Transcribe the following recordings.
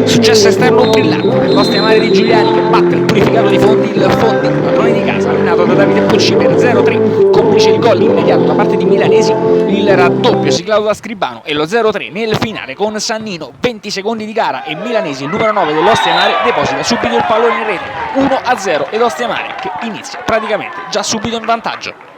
Successo esterno brillante dell'Ostia Mare di Giuliani che batte il purificato di Fondi, il Fondi, padrone di casa, allenato da Davide Pucci per 0-3, complice il gol immediato da parte di milanesi, il raddoppio siglato da Scribano e lo 0-3 nel finale con Sannino, 20 secondi di gara e milanesi, il numero 9 dell'Ostia Mare, deposita subito il pallone in rete, 1-0 ed Ostia Mare che inizia praticamente già subito in vantaggio.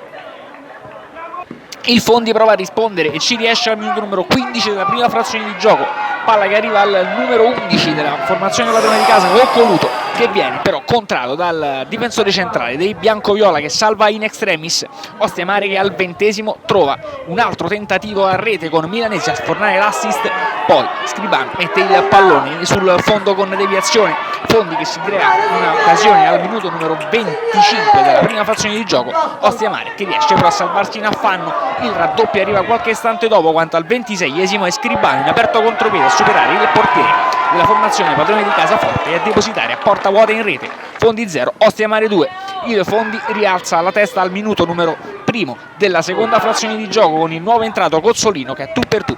Il Fondi prova a rispondere e ci riesce al minuto numero 15 della prima frazione di gioco, palla che arriva al numero 11 della formazione padrone di casa Occoluto, che viene però contrato dal difensore centrale dei biancoviola che salva in extremis. Ostia Mare che al 20° trova un altro tentativo a rete con milanesi a sfornare l'assist, poi Scribano mette il pallone sul fondo con deviazione, Fondi che si crea un'occasione al minuto numero 25 della prima frazione di gioco, Ostia Mare che riesce però a salvarsi in affanno, il raddoppio arriva qualche istante dopo quanto al 26° e Scribano in aperto contropiede a superare il portiere della formazione padrone di casa forte e a depositare a porta vuota in rete. Fondi 0, Ostia Mare 2. Il Fondi rialza la testa al minuto numero 1 della seconda frazione di gioco con il nuovo entrato Cozzolino che a tu per tu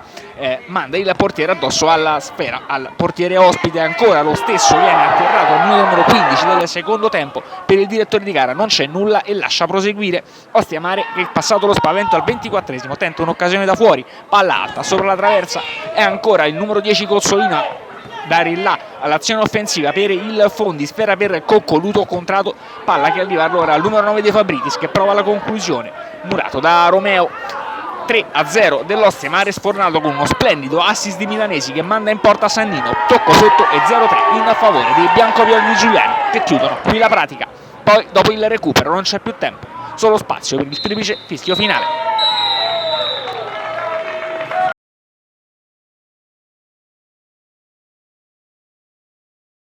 manda il portiere addosso alla sfera, al portiere ospite. Ancora lo stesso viene atterrato al minuto numero 15 del secondo tempo. Per il direttore di gara non c'è nulla e lascia proseguire. Ostia Mare che passato lo spavento al 24° tenta un'occasione da fuori, palla alta sopra la traversa, è ancora il numero 10 Cozzolino dare il là all'azione offensiva per il Fondi, sfera per Coccoluto, contrato, palla che arriva allora al numero 9 De Fabritis che prova la conclusione, murato da Romeo. 3-0 dell'Ostia Mare sfornato con uno splendido assist di milanesi che manda in porta Sannino, tocco sotto e 0-3 in favore dei biancovioli di Giuliani che chiudono qui la pratica. Poi dopo il recupero non c'è più tempo, solo spazio per il triplice fischio finale.